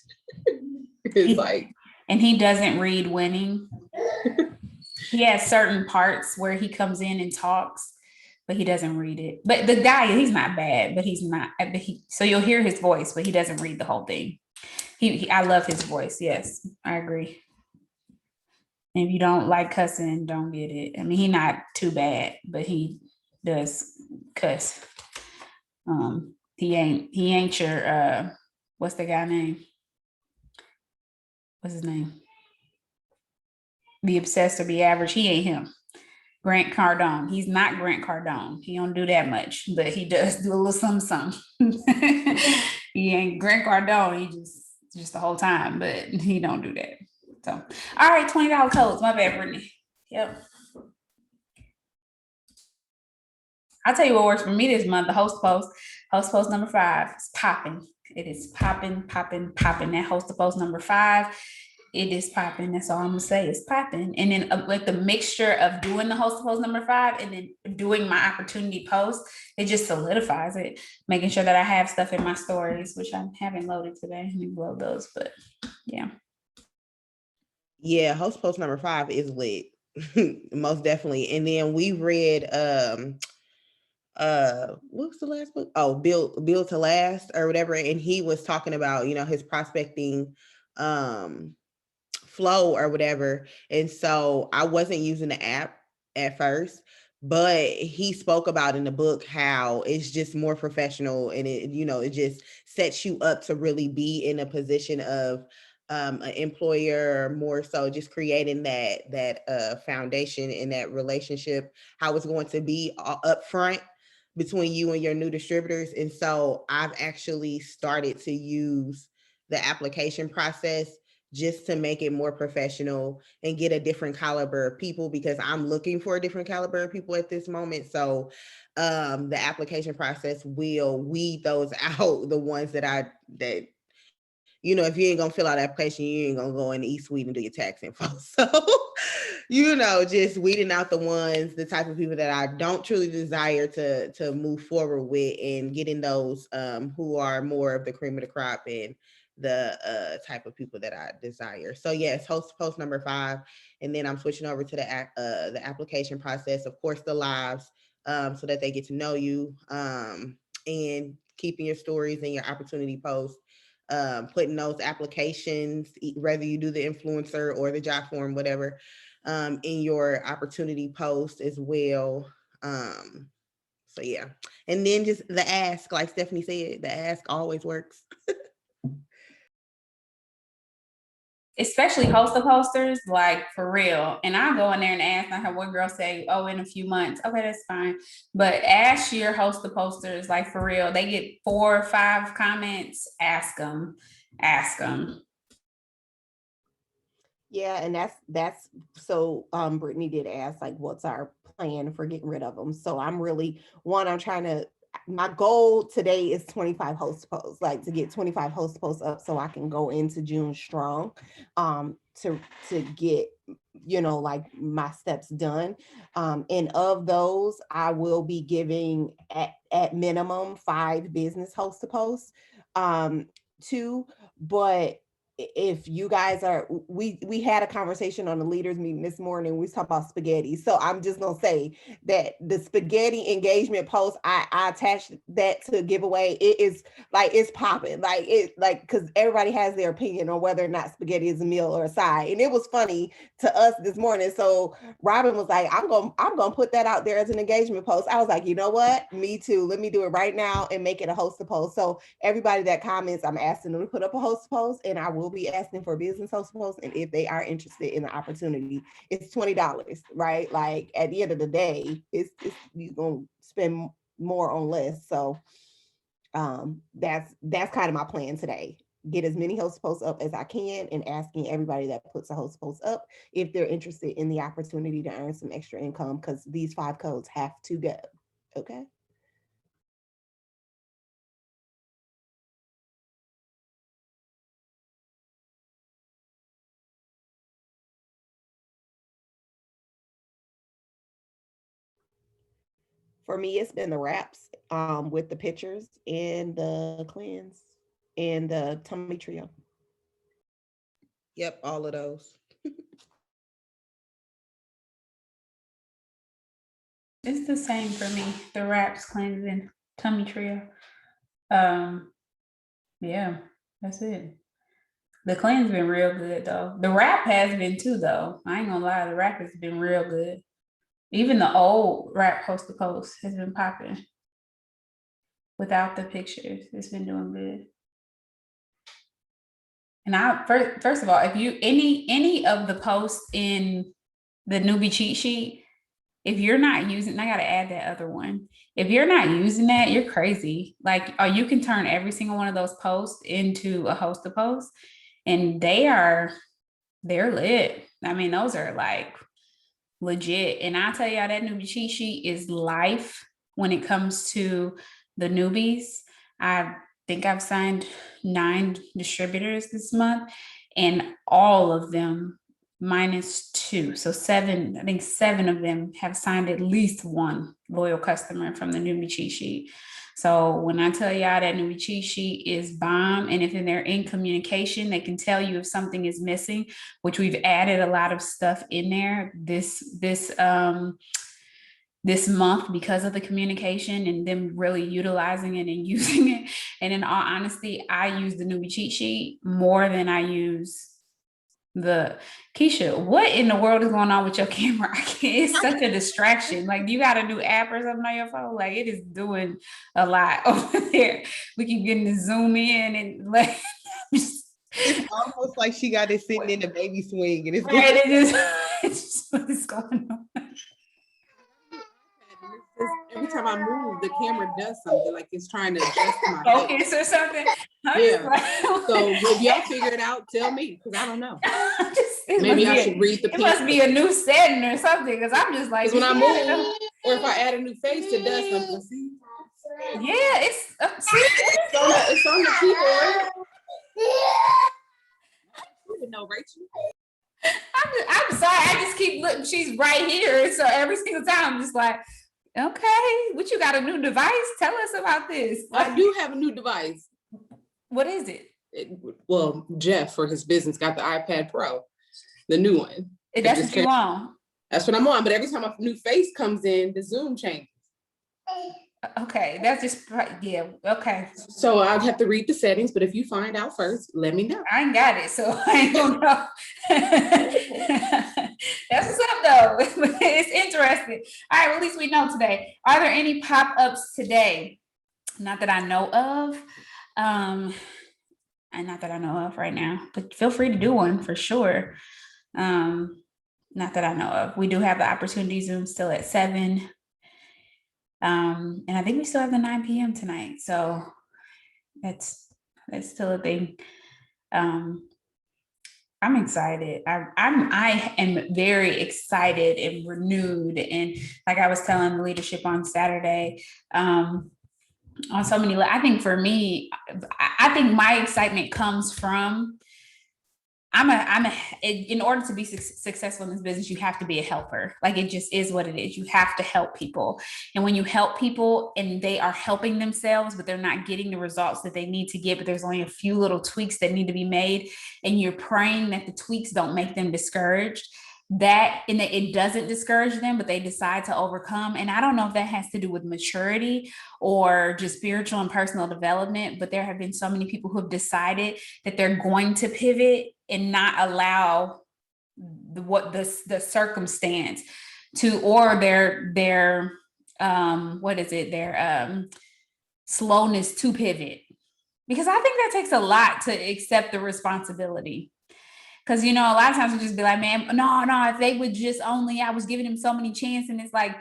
is like. And he doesn't read Winning. He has certain parts where he comes in and talks, but he doesn't read it. But the guy, he's not bad, but he's not. So you'll hear his voice, but he doesn't read the whole thing. I love his voice. Yes, I agree. And if you don't like cussing, don't get it. I mean, he's not too bad, but he does cuss. He ain't your what's the guy name? What's his name? Be Obsessed or Be Average. He ain't him. Grant Cardone. He's not Grant Cardone. He don't do that much, but he does do a little something. He ain't Grant Cardone. He just the whole time, but he don't do that. So, all right, $20 codes. My bad, Brittany. Yep. I'll tell you what works for me this month. The host post number 5 is popping. It is popping. That host post number 5, it is popping. That's all I'm gonna say. It's popping. And then with the mixture of doing the host post number 5 and then doing my opportunity post, it just solidifies it. Making sure that I have stuff in my stories, which I haven't loaded today. Let me load those, but yeah. Yeah, host post number 5 is lit. Most definitely. And then we read what was the last book? Oh, Build to Last or whatever. And he was talking about, his prospecting flow or whatever. And so I wasn't using the app at first, but he spoke about in the book how it's just more professional, and it just sets you up to really be in a position of an employer, more so just creating that foundation and that relationship, how it's going to be up front between you and your new distributors. And so I've actually started to use the application process just to make it more professional and get a different caliber of people, because I'm looking for a different caliber of people at this moment. So the application process will weed those out, the ones that if you ain't gonna fill out an application, you ain't gonna go in the eSuite and do your tax info. So, just weeding out the type of people that I don't truly desire to move forward with, and getting those who are more of the cream of the crop and the type of people that I desire. So yes, host post number 5, and then I'm switching over to the application process, of course, the lives, so that they get to know you, and keeping your stories and your opportunity posts. Putting those applications, whether you do the influencer or the job form, whatever, in your opportunity post as well. So yeah, and then just the ask, like Stephanie said, the ask always works. Especially host of posters, like for real. And I go in there and ask, I have one girl say, oh, in a few months. Okay, that's fine. But ask your host of posters, like for real. They get 4 or 5 comments, ask them. Yeah, and that's so Brittany did ask, like, what's our plan for getting rid of them? So I'm trying to my goal today is 25 host posts, like to get 25 host posts up so I can go into June strong, to get, you know, like my steps done. And of those, I will be giving at minimum 5 business host to posts, 2, but if you guys are, we had a conversation on the leaders meeting this morning, we was talking about spaghetti. So I'm just gonna say that the spaghetti engagement post, I attached that to giveaway. It is like, it's popping, because everybody has their opinion on whether or not spaghetti is a meal or a side. And it was funny to us this morning. So Robin was like, I'm gonna put that out there as an engagement post. I was like, you know what? Me too. Let me do it right now and make it a host post. So everybody that comments, I'm asking them to put up a host post, and I will be asking for business host posts. And if they are interested in the opportunity, it's $20, right? Like at the end of the day, it's you're gonna spend more on less. So that's kind of my plan today. Get as many host posts up as I can, and asking everybody that puts a host post up if they're interested in the opportunity to earn some extra income, because these 5 codes have to go. Okay. For me, it's been the wraps with the pictures and the cleanse and the tummy trio. Yep, all of those. It's the same for me. The wraps, cleansing, tummy trio. Yeah, that's it. The cleanse been real good though. The wrap has been too though. I ain't gonna lie, the wrap has been real good. Even the old wrap post to post has been popping. Without the pictures, it's been doing good. And I first of all, if you any of the posts in the newbie cheat sheet, if you're not using, I gotta add that other one. If you're not using that, you're crazy. Like, you can turn every single one of those posts into a host to post, and they're lit. I mean, those are like legit. And I'll tell y'all, that newbie cheat sheet is life when it comes to the newbies. I think I've signed 9 distributors this month, and all of them -2. So 7, I think 7 of them have signed at least 1 loyal customer from the newbie cheat sheet. So when I tell y'all that newbie cheat sheet is bomb, and if they're in communication, they can tell you if something is missing, which we've added a lot of stuff in there this month because of the communication and them really utilizing it and using it. And in all honesty, I use the newbie cheat sheet more than I use the Keisha. What in the world is going on with your camera? It's such a distraction. Like, you got a new app or something on your phone? Like, it is doing a lot over there. We keep getting to zoom in and like it's almost like she got it sitting in the baby swing, and it's right, it's just what is going on. Every time I move, the camera does something, like it's trying to adjust my focus or something. Yeah. So if y'all figure it out, tell me, because I don't know. Maybe I should read the It must be a new setting or something, because I'm just like, when I move, or if I add a new face, it does something. See? Yeah, it's on the keyboard. You didn't know, Rachel. I'm sorry. I just keep looking. She's right here, so every single time I'm just like, okay, what, you got a new device? Tell us about this. I do have a new device. What is it? Well, Jeff, for his business, got the iPad Pro, the new one. That's what you on. That's what I'm on. But every time a new face comes in, the Zoom changes. Okay, that's just, yeah, okay. So I'll have to read the settings, but if you find out first, let me know. I ain't got it, so I ain't gonna know. That's what's up though. It's interesting. All right, well, at least we know today. Are there any pop-ups today? Not that I know of. And not that I know of right now, but feel free to do one for sure. Not that I know of. We do have the opportunity Zoom still at 7. And I think we still have the 9 p.m. tonight. So that's still a thing. I'm excited. I am very excited and renewed. And like I was telling the leadership on Saturday, on so many. I think for me, I think my excitement comes from in order to be successful in this business, you have to be a helper. Like, it just is what it is. You have to help people. And when you help people and they are helping themselves, but they're not getting the results that they need to get, but there's only a few little tweaks that need to be made, and you're praying that the tweaks don't make them discouraged, that it doesn't discourage them, but they decide to overcome. And I don't know if that has to do with maturity or just spiritual and personal development, but there have been so many people who have decided that they're going to pivot and not allow the circumstance to, or their slowness to pivot. Because I think that takes a lot to accept the responsibility. Because, a lot of times we just be like, man, no, if they would just only, I was giving them so many chances. And it's like,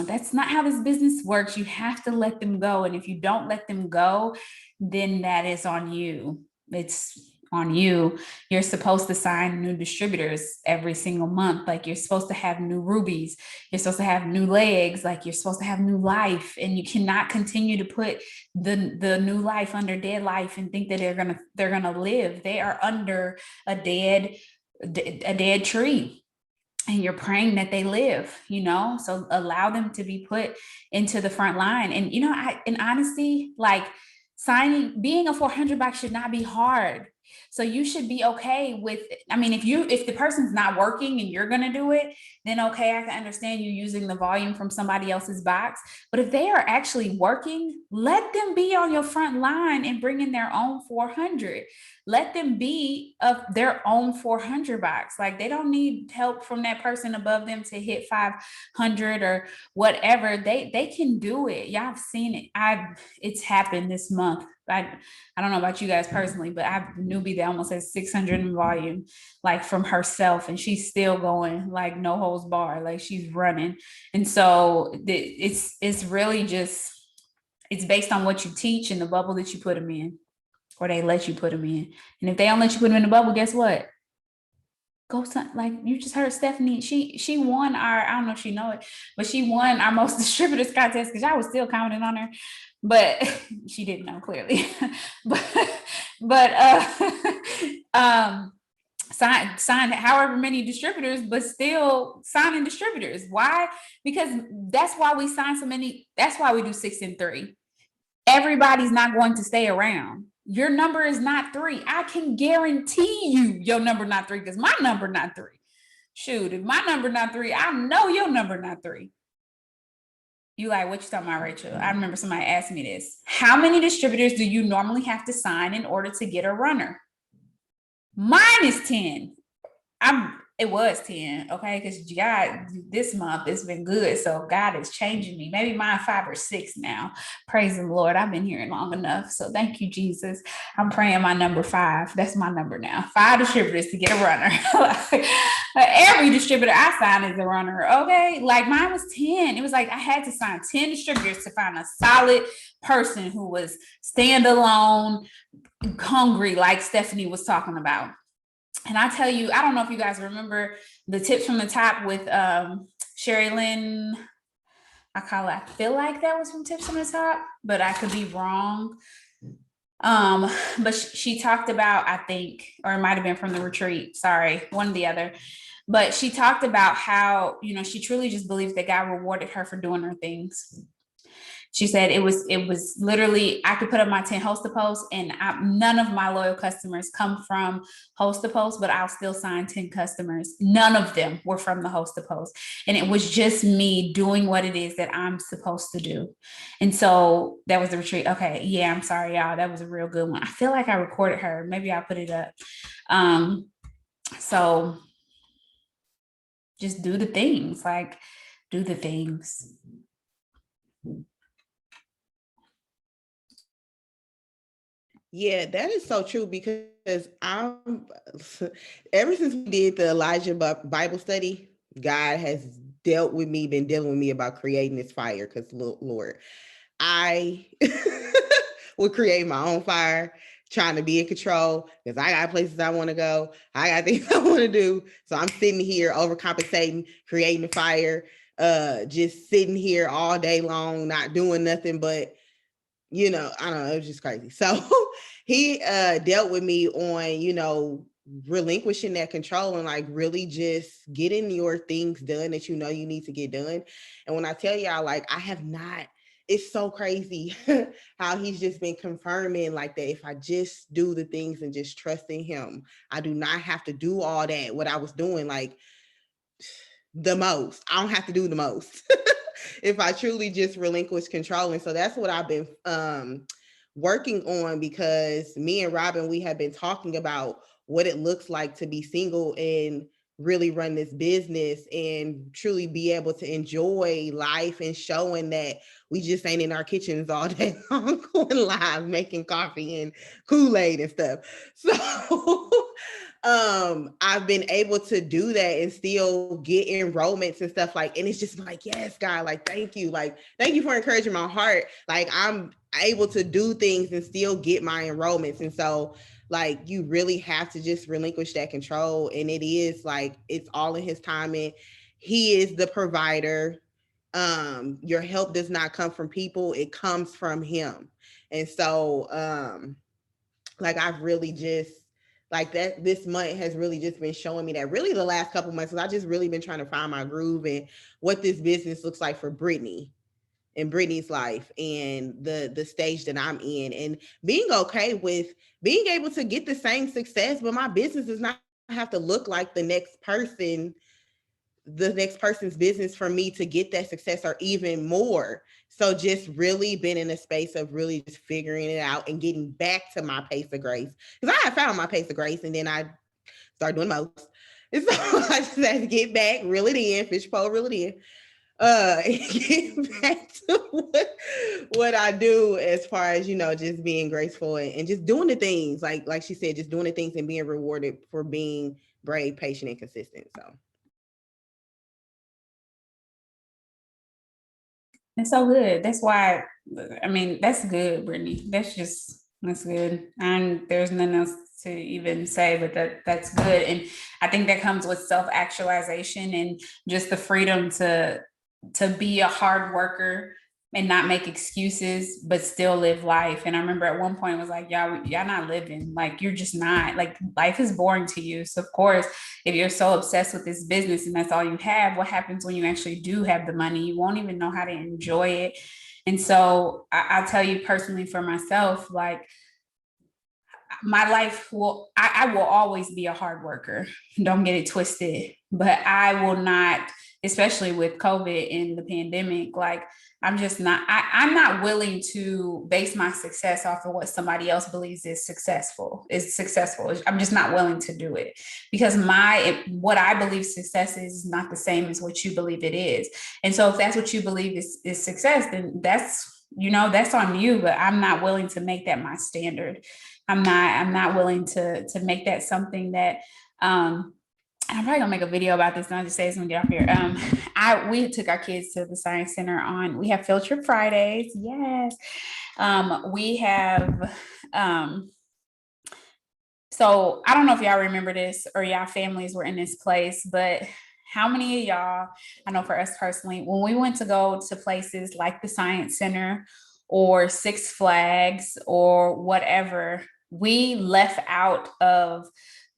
that's not how this business works. You have to let them go. And if you don't let them go, then that is on you. It's on you. You're supposed to sign new distributors every single month. Like, you're supposed to have new rubies. You're supposed to have new legs. Like, you're supposed to have new life. And you cannot continue to put the new life under dead life and think that they're gonna live. They are under a dead tree. And you're praying that they live, so allow them to be put into the front line. And, in honesty, like, being a 400 box should not be hard. So you should be okay with, if the person's not working and you're going to do it, then okay, I can understand you using the volume from somebody else's box. But if they are actually working, let them be on your front line and bring in their own 400. Let them be of their own 400 box. Like, they don't need help from that person above them to hit 500 or whatever. They can do it. Y'all have seen it. It's happened this month. I don't know about you guys personally, but I have a newbie that almost has 600 in volume, like, from herself, and she's still going, like, no holds bar, like, she's running. And so it's really just, it's based on what you teach and the bubble that you put them in, or they let you put them in. And if they don't let you put them in the bubble, guess what? Like, you just heard Stephanie, she won I don't know if she know it, but she won our most distributors contest, because I was still commenting on her, but she didn't know, clearly. Signed however many distributors, but still signing distributors. Why? Because that's why we sign so many. That's why we do 6 and 3. Everybody's not going to stay around. Your number is not 3. I can guarantee you your number not 3, because my number not 3. Shoot, if my number not 3, I know your number not 3. You like, what you talking about, Rachel? I remember somebody asked me this. How many distributors do you normally have to sign in order to get a runner? Mine is 10. It was 10, okay? Because God, this month it's been good. So God is changing me. Maybe mine 5 or 6 now. Praise the Lord. I've been here long enough. So thank you, Jesus. I'm praying my number 5. That's my number now. 5 distributors to get a runner. Every distributor I sign is a runner, okay? Like, mine was 10. It was like I had to sign 10 distributors to find a solid person who was standalone, hungry, like Stephanie was talking about. And I tell you, I don't know if you guys remember the Tips from the Top with Sherry Lynn. I feel like that was from Tips from the Top, but I could be wrong. But she talked about, I think, or it might have been from the retreat. Sorry, one or the other. But she talked about how, she truly just believes that God rewarded her for doing her things. She said it was literally, I could put up my 10 Host-A-Posts, and none of my loyal customers come from Host-A-Post, but I'll still sign 10 customers. None of them were from the Host-A-Post. And it was just me doing what it is that I'm supposed to do. And so that was the retreat. Okay. Yeah, I'm sorry, y'all. That was a real good one. I feel like I recorded her. Maybe I'll put it up. So just do the things, do the things. Yeah, that is so true, because ever since we did the Elijah Bible study, God has been dealing with me about creating this fire, because Lord, I would create my own fire, trying to be in control, because I got places I want to go. I got things I want to do. So I'm sitting here overcompensating, creating the fire, just sitting here all day long, not doing nothing but, I don't know, it was just crazy. So he dealt with me on, relinquishing that control and like really just getting your things done that you need to get done. And when I tell y'all, like, I have not, it's so crazy how he's just been confirming like that. If I just do the things and just trust in him, I do not have to do all that, what I was doing, like the most. I don't have to do the most if I truly just relinquish control. And so that's what I've been working on, because me and Robin, we have been talking about what it looks like to be single and really run this business and truly be able to enjoy life, and showing that we just ain't in our kitchens all day long going live making coffee and Kool-Aid and stuff. So I've been able to do that and still get enrollments and stuff, like, and it's just like, yes, God, like, thank you for encouraging my heart. Like, I'm able to do things and still get my enrollments. And so like, you really have to just relinquish that control. And it is like, it's all in his timing. He is the provider. Your help does not come from people, it comes from him. And so like, I've really just like that, this month has really just been showing me that, really the last couple months, because I just really been trying to find my groove and what this business looks like for Brittany and Brittany's life and the stage that I'm in, and being okay with being able to get the same success, but my business does not have to look like the next person's business for me to get that success or even more. So just really been in a space of really just figuring it out and getting back to my pace of grace, because I had found my pace of grace and then I started doing most. And so I just had to get back, reel it in, fishbowl, reel it in. Get back to what I do as far as, just being graceful and just doing the things like she said, just doing the things and being rewarded for being brave, patient, and consistent. So it's so good. That's why, I mean, that's good, Brittany. That's good. And there's nothing else to even say, but that's good. And I think that comes with self-actualization and just the freedom to be a hard worker and not make excuses, but still live life. And I remember at one point it was like, y'all not living, like, you're just not, like, life is boring to you. So of course, if you're so obsessed with this business and that's all you have, what happens when you actually do have the money? You won't even know how to enjoy it. And so I'll tell you personally for myself, like, my life I will always be a hard worker. Don't get it twisted, but I will not, especially with COVID and the pandemic, like, I'm just not, I'm not willing to base my success off of what somebody else believes is successful. I'm just not willing to do it, because what I believe success is not the same as what you believe it is. And so if that's what you believe is success, then that's on you, but I'm not willing to make that my standard. I'm not willing to make that something that, I'm probably gonna make a video about this, and I'll just say it's gonna get off here. We took our kids to the Science Center we have Field Trip Fridays. Yes. We have, so I don't know if y'all remember this or y'all families were in this place, but how many of y'all, I know for us personally, when we went to go to places like the Science Center or Six Flags or whatever, we left out of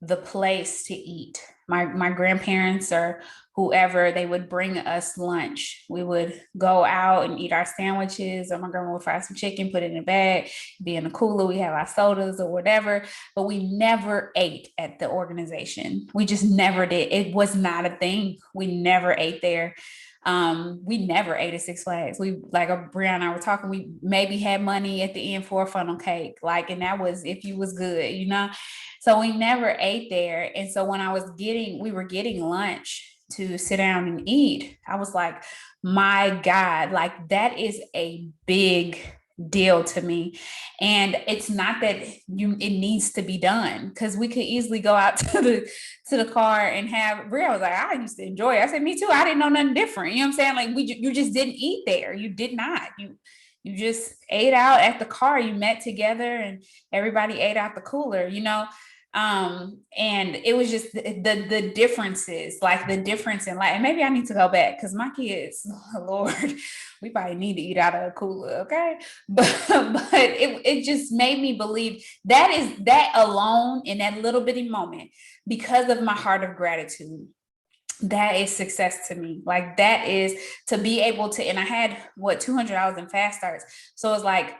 the place to eat. My grandparents or whoever, they would bring us lunch. We would go out and eat our sandwiches, or my grandma would fry some chicken, put it in a bag, be in the cooler. We have our sodas or whatever, but we never ate at the organization. We just never did. It was not a thing. We never ate there. We never ate at Six Flags. We, like Brianna and I were talking, we maybe had money at the end for a funnel cake, like, and that was if you was good, so we never ate there. And so when we were getting lunch to sit down and eat, I was like, my God, like, that is a big deal to me. And it's not that it needs to be done, because we could easily go out to the car and have. Bria was like, I used to enjoy it. I said, me too. I didn't know nothing different. You know what I'm saying? Like, you just didn't eat there. You did not. You just ate out at the car. You met together and everybody ate out the cooler, And it was just the differences, like the difference in life. And maybe I need to go back because my kids, Lord, we probably need to eat out of a cooler, okay? But it just made me believe that alone in that little bitty moment, because of my heart of gratitude, that is success to me. Like that is to be able to, and I had $200 in fast starts. So it's like,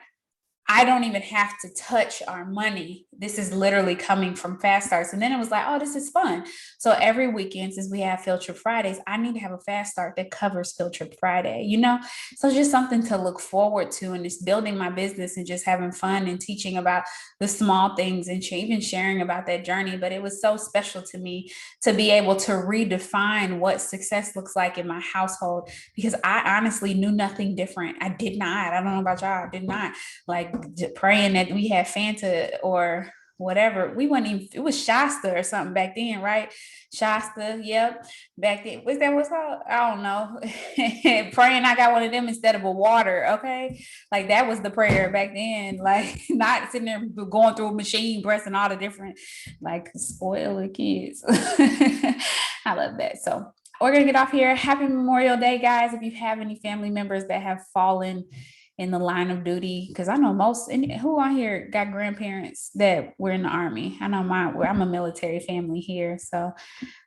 I don't even have to touch our money. This is literally coming from fast starts. And then it was like, oh, this is fun. So every weekend, since we have Field Trip Fridays, I need to have a fast start that covers Field Trip Friday, you know? So just something to look forward to, and it's building my business and just having fun and teaching about the small things and even sharing about that journey. But it was so special to me to be able to redefine what success looks like in my household, because I honestly knew nothing different. I did not. I don't know about y'all. I did not. Like praying that we had Fanta or whatever. We weren't even, it was Shasta or something back then, right? Shasta, yep. Back then, what's called? I don't know. Praying I got one of them instead of a water, okay? Like that was the prayer back then. Like not sitting there going through a machine, pressing all the different, like spoiling kids. I love that. So we're gonna get off here. Happy Memorial Day, guys. If you have any family members that have fallen in the line of duty, because I know most, who on here got grandparents that were in the Army? I know I'm a military family here, so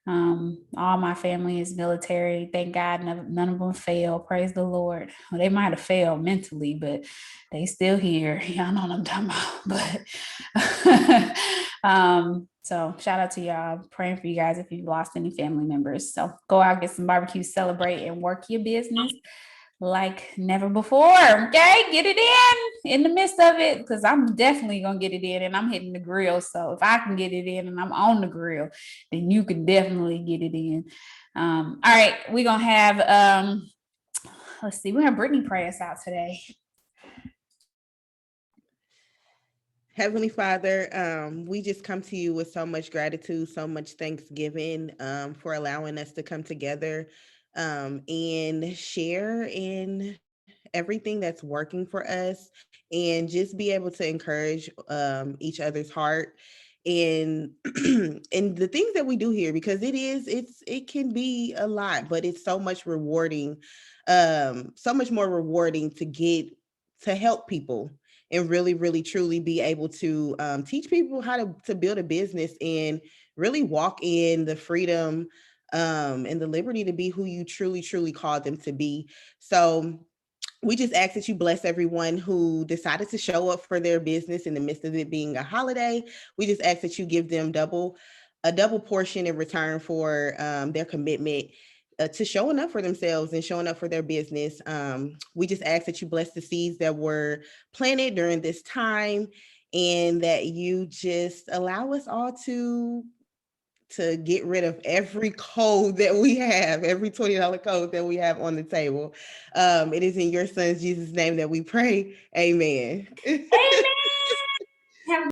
all my family is military. Thank God none of them failed. Praise the Lord. Well, they might have failed mentally, but they still here. Y'all know what I'm talking about. But so shout out to y'all. Praying for you guys if you've lost any family members. So go out, get some barbecue, celebrate, and work your business like never before. Okay, get it in the midst of it, because I'm definitely gonna get it in, and I'm hitting the grill. So if I can get it in and I'm on the grill, then you can definitely get it in. All right, we're gonna have let's see, we're gonna have Brittany pray us out today. Heavenly Father, we just come to you with so much gratitude, so much thanksgiving for allowing us to come together and share in everything that's working for us, and just be able to encourage each other's heart and and the things that we do here, because it can be a lot, but it's so much rewarding, so much more rewarding to help people and really, really, truly be able to teach people how to build a business and really walk in the freedom and the liberty to be who you truly, truly called them to be. So we just ask that you bless everyone who decided to show up for their business in the midst of it being a holiday. We just ask that you give them a double portion in return for their commitment to showing up for themselves and showing up for their business. We just ask that you bless the seeds that were planted during this time, and that you just allow us all to get rid of every code that we have, every $20 code that we have on the table. It is in your son's Jesus' name that we pray. Amen. Amen. Have